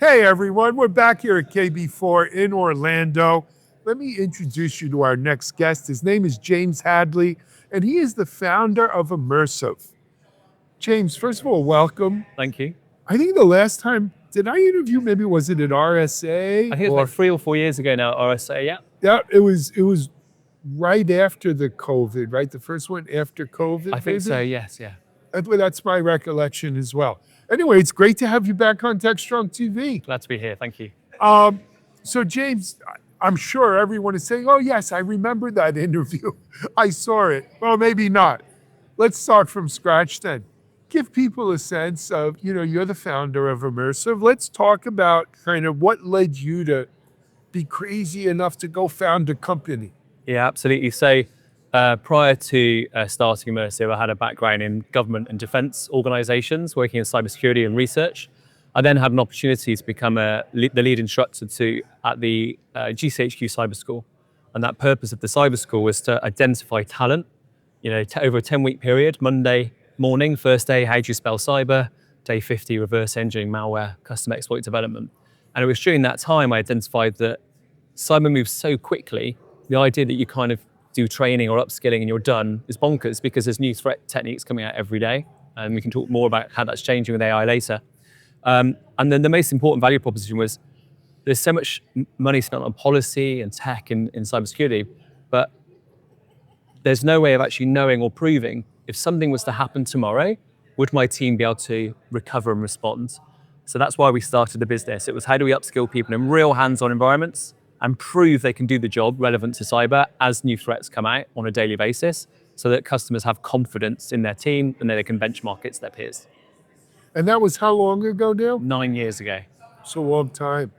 Hey everyone, we're back here at KB4 in Orlando. Let me introduce you to our next guest. His name is James Hadley, and he is the founder of Immersive. James, first of all, welcome. Thank you. I think the last time, did I interview, maybe was it at RSA? I think it was like 3 or 4 years ago now at RSA, yeah. Yeah, it was right after the COVID, right? The first one after COVID? I think maybe? so, yes, yeah. That's my recollection as well. Anyway, it's great to have you back on Techstrong TV. Glad to be here, thank you. So James, I'm sure everyone is saying, oh yes, I remember that interview. I saw it. Well, maybe not. Let's start from scratch then. Give people a sense of, you're the founder of Immersive. Let's talk about kind of what led you to be crazy enough to go found a company. Yeah, absolutely. So prior to starting Immersive, I had a background in government and defense organizations, working in cybersecurity and research. I then had an opportunity to become the lead instructor at the GCHQ Cyber School. And that purpose of the Cyber School was to identify talent, over a 10-week period. Monday morning, first day, how do you spell cyber? Day 50, reverse engineering, malware, custom exploit development. And it was during that time I identified that cyber moves so quickly, the idea that you kind of do training or upskilling and you're done is bonkers, because there's new threat techniques coming out every day. And we can talk more about how that's changing with AI later. And then the most important value proposition was there's so much money spent on policy and tech in cybersecurity, but there's no way of actually knowing or proving if something was to happen tomorrow, would my team be able to recover and respond? So that's why we started the business. It was how do we upskill people in real hands-on environments and prove they can do the job relevant to cyber as new threats come out on a daily basis, so that customers have confidence in their team and that they can benchmark it to their peers. And that was how long ago, Dale? 9 years ago. It's a long time.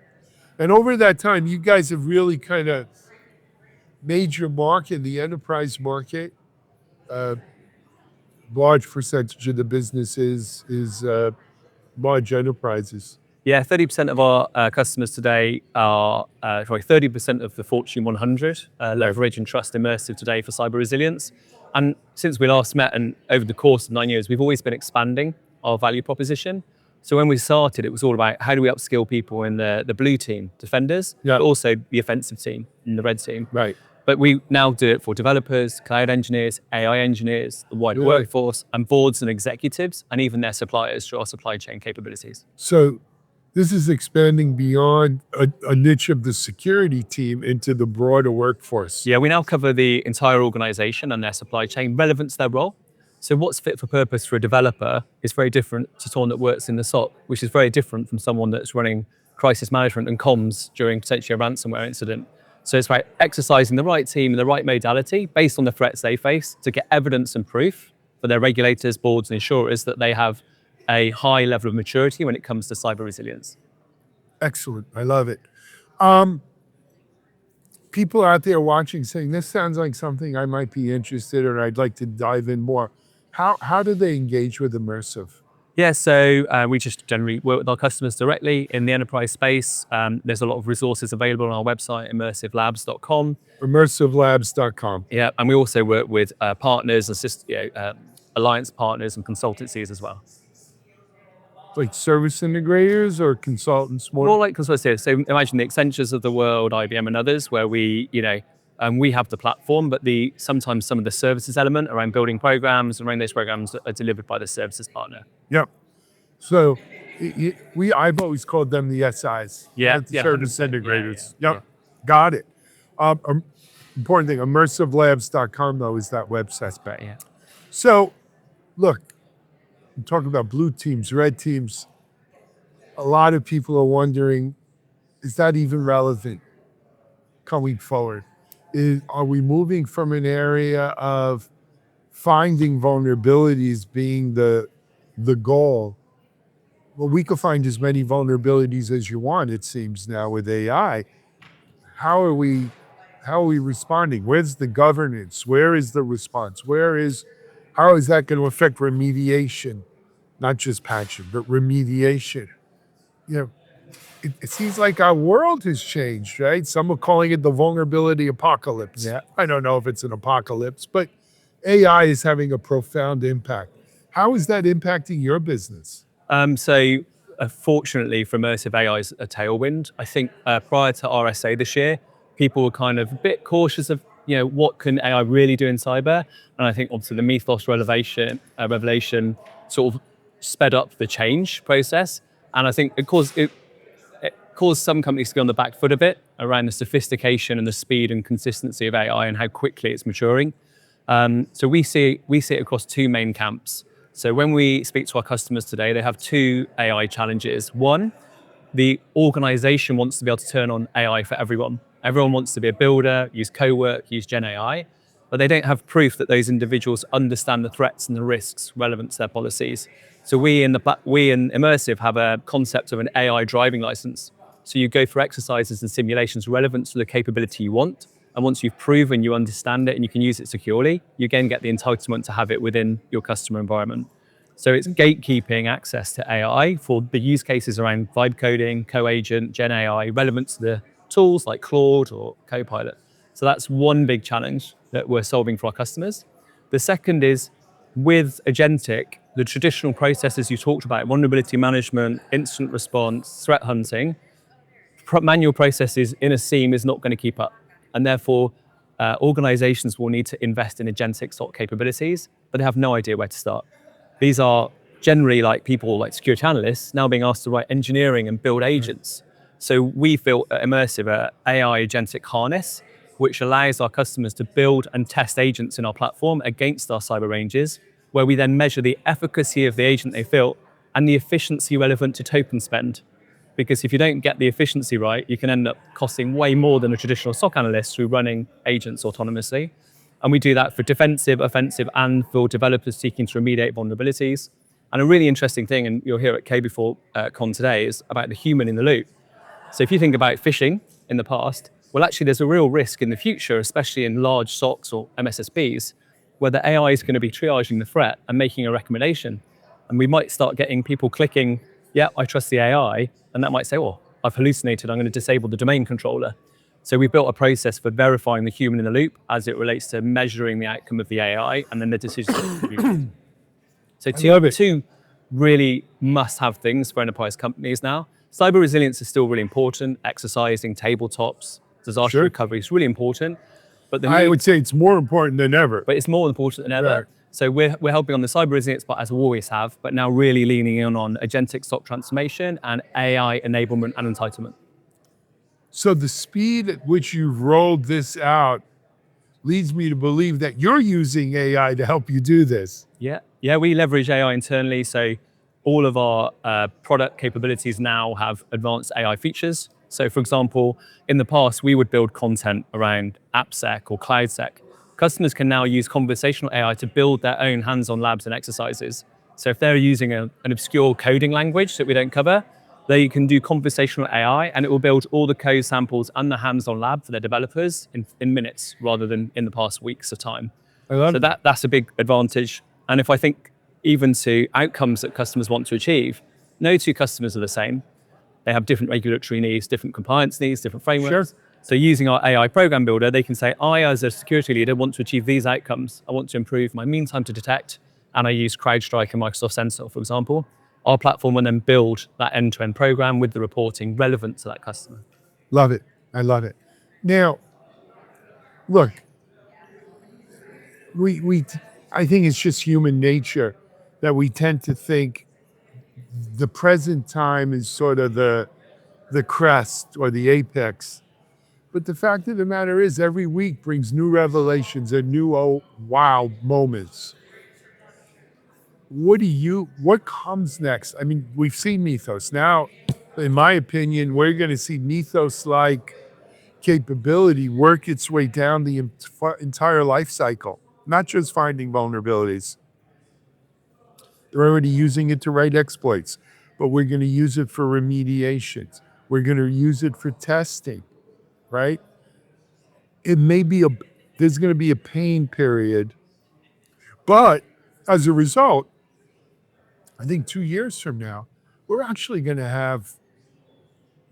And over that time, you guys have really kind of made your mark in the enterprise market. Large percentage of the business is large enterprises. Yeah, 30% of our customers today are, 30% of the Fortune 100 leverage and trust Immersive today for cyber resilience. And since we last met and over the course of 9 years, we've always been expanding our value proposition. So when we started, it was all about how do we upskill people in the blue team, defenders, but also the offensive team in the red team. Right. But we now do it for developers, cloud engineers, AI engineers, the wider workforce, and boards and executives, and even their suppliers through our supply chain capabilities. So this is expanding beyond a niche of the security team into the broader workforce. Yeah, we now cover the entire organization and their supply chain relevant to their role. So what's fit for purpose for a developer is very different to someone that works in the SOC, which is very different from someone that's running crisis management and comms during potentially a ransomware incident. So it's about exercising the right team and the right modality based on the threats they face to get evidence and proof for their regulators, boards, and insurers that they have a high level of maturity when it comes to cyber resilience. Excellent. I love it. People out there watching saying, this sounds like something I might be interested in, or I'd like to dive in more. How do they engage with Immersive? Yeah, so we just generally work with our customers directly in the enterprise space. There's a lot of resources available on our website, immersivelabs.com. Immersivelabs.com. Yeah, and we also work with partners, alliance partners and consultancies as well. Like service integrators or consultants? More like consultancies. So imagine the Accentures of the world, IBM and others, where we have the platform, but sometimes some of the services element around building programs and around those programs are delivered by the services partner. Yep. So I've always called them the SIs. Yeah. The service integrators. Yeah. Yep. Got it. Important thing, immersivelabs.com though is that website. That's better, yeah. So look, I'm talking about blue teams, red teams. A lot of people are wondering, is that even relevant going forward? Are we moving from an area of finding vulnerabilities being the goal? Well, we can find as many vulnerabilities as you want, it seems now with AI. How are we responding? Where's the governance? Where is the response? How is that going to affect remediation? Not just patching, but remediation. It seems like our world has changed, right? Some are calling it the vulnerability apocalypse. Yeah. I don't know if it's an apocalypse, but AI is having a profound impact. How is that impacting your business? So fortunately for immersive AI is a tailwind. I think prior to RSA this year, people were kind of a bit cautious of what can AI really do in cyber, and I think obviously the Mythos revelation sort of sped up the change process, and I think it caused some companies to be on the back foot a bit around the sophistication and the speed and consistency of AI and how quickly it's maturing. So we see it across two main camps. So when we speak to our customers today, they have two AI challenges. One, the organization wants to be able to turn on AI for everyone. Everyone wants to be a builder, use co-work, use Gen AI, but they don't have proof that those individuals understand the threats and the risks relevant to their policies. So we in Immersive have a concept of an AI driving license. So you go through exercises and simulations relevant to the capability you want. And once you've proven you understand it and you can use it securely, you again get the entitlement to have it within your customer environment. So it's gatekeeping access to AI for the use cases around vibe coding, co-agent, Gen AI, relevant to the tools like Claude or Copilot. So that's one big challenge that we're solving for our customers. The second is with agentic, the traditional processes you talked about, vulnerability management, incident response, threat hunting, manual processes in a SIEM is not going to keep up. And therefore, organizations will need to invest in agentic SOC capabilities, but they have no idea where to start. These are generally like people like security analysts now being asked to write engineering and build agents. So we built at Immersive an AI agentic harness, which allows our customers to build and test agents in our platform against our cyber ranges, where we then measure the efficacy of the agent they built and the efficiency relevant to token spend. Because if you don't get the efficiency right, you can end up costing way more than a traditional SOC analyst through running agents autonomously. And we do that for defensive, offensive, and for developers seeking to remediate vulnerabilities. And a really interesting thing, and you'll hear at KB4-CON today, is about the human in the loop. So if you think about phishing in the past, well, actually, there's a real risk in the future, especially in large SOCs or MSSPs, where the AI is going to be triaging the threat and making a recommendation. And we might start getting people clicking, yeah, I trust the AI, and that might say, well, I've hallucinated, I'm going to disable the domain controller. So we built a process for verifying the human in the loop as it relates to measuring the outcome of the AI and then the decisions that can be made. So two really must-have things for enterprise companies now. Cyber resilience is still really important. Exercising, tabletops, disaster recovery is really important. But I would say it's more important than ever. But it's more important than ever. Right. So we're helping on the cyber resilience, but as we always have, but now really leaning in on agentic SOC transformation and AI enablement and entitlement. So the speed at which you've rolled this out leads me to believe that you're using AI to help you do this. Yeah, we leverage AI internally. So all of our product capabilities now have advanced AI features. So for example, in the past, we would build content around AppSec or CloudSec. Customers can now use conversational AI to build their own hands-on labs and exercises. So if they're using an obscure coding language that we don't cover, they can do conversational AI and it will build all the code samples and the hands-on lab for their developers in minutes rather than in the past weeks of time. So that's a big advantage. And if I think even to outcomes that customers want to achieve, no two customers are the same. They have different regulatory needs, different compliance needs, different frameworks. Sure. So using our AI program builder, they can say, I, as a security leader, want to achieve these outcomes. I want to improve my mean time to detect, and I use CrowdStrike and Microsoft Sensor, for example. Our platform will then build that end-to-end program with the reporting relevant to that customer. Love it. I love it. Now, look, I think it's just human nature that we tend to think the present time is sort of the crest or the apex. But the fact of the matter is every week brings new revelations and new wow moments. What comes next? I mean, we've seen Mythos. Now, in my opinion, we're going to see Mythos-like capability work its way down the entire life cycle, not just finding vulnerabilities. They're already using it to write exploits, but we're going to use it for remediations. We're going to use it for testing, right? There's going to be a pain period, but as a result, I think 2 years from now, we're actually going to have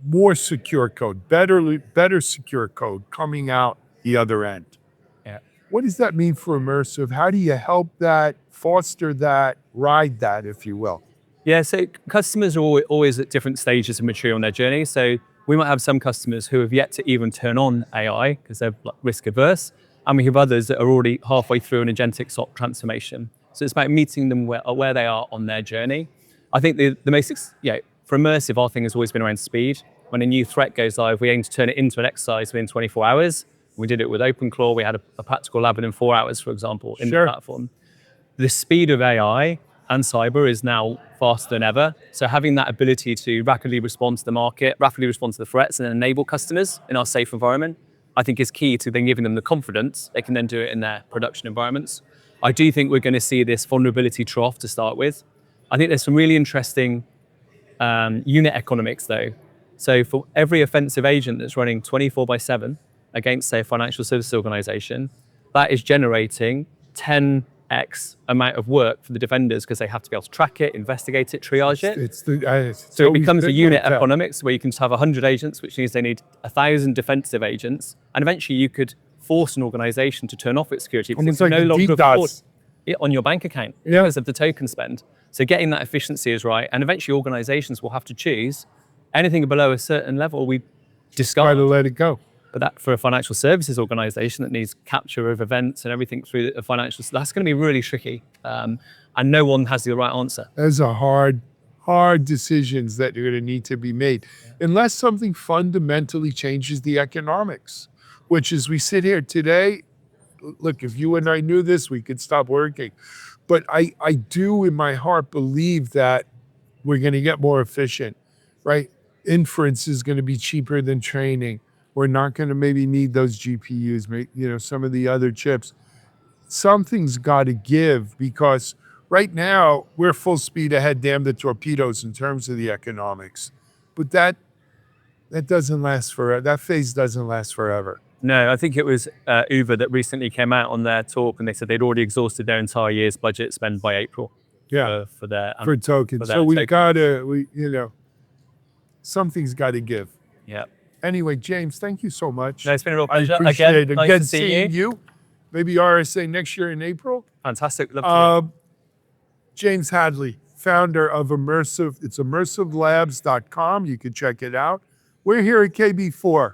more secure code, better secure code coming out the other end. Yeah. What does that mean for Immersive? How do you help that, foster that, ride that, if you will? Yeah, so customers are always at different stages of maturity on their journey. So we might have some customers who have yet to even turn on AI because they're like risk averse, and we have others that are already halfway through an agentic SOC transformation. So it's about meeting them where they are on their journey. I think the most, for immersive, our thing has always been around speed. When a new threat goes live, we aim to turn it into an exercise within 24 hours. We did it with OpenClaw. We had a practical lab within 4 hours, for example, in the platform. The speed of AI and cyber is now faster than ever. So having that ability to rapidly respond to the market, rapidly respond to the threats, and enable customers in our safe environment, I think is key to then giving them the confidence they can then do it in their production environments. I do think we're going to see this vulnerability trough to start with. I think there's some really interesting unit economics though. So for every offensive agent that's running 24/7 against, say, a financial services organization, that is generating 10x amount of work for the defenders because they have to be able to track it, investigate it, triage it. So it becomes a unit economics where you can have 100 agents, which means they need 1,000 defensive agents. And eventually you could force an organization to turn off its security because it's like no longer DDoS. on your bank account because of the token spend. So getting that efficiency is right. And eventually organizations will have to choose anything below a certain level we discard. Try to let it go. But that for a financial services organization that needs capture of events and everything through the financial, that's going to be really tricky. And no one has the right answer. Those are hard decisions that are going to need to be made. Unless something fundamentally changes the economics, which as we sit here today, look, if you and I knew this, we could stop working. But I do in my heart believe that we're going to get more efficient, right? Inference is going to be cheaper than training. We're not going to maybe need those GPUs, some of the other chips. Something's got to give because right now we're full speed ahead, damn the torpedoes in terms of the economics. But that doesn't last forever. That phase doesn't last forever. No, I think it was Uber that recently came out on their talk and they said they'd already exhausted their entire year's budget spend by April. For tokens. So we've got to, something's got to give. Yeah. Anyway, James, thank you so much. No, it's been a real pleasure. I appreciate it. Nice Again, to see seeing you. Maybe RSA next year in April. Fantastic. Love to James Hadley, founder of Immersive. It's immersivelabs.com. You can check it out. We're here at KB4.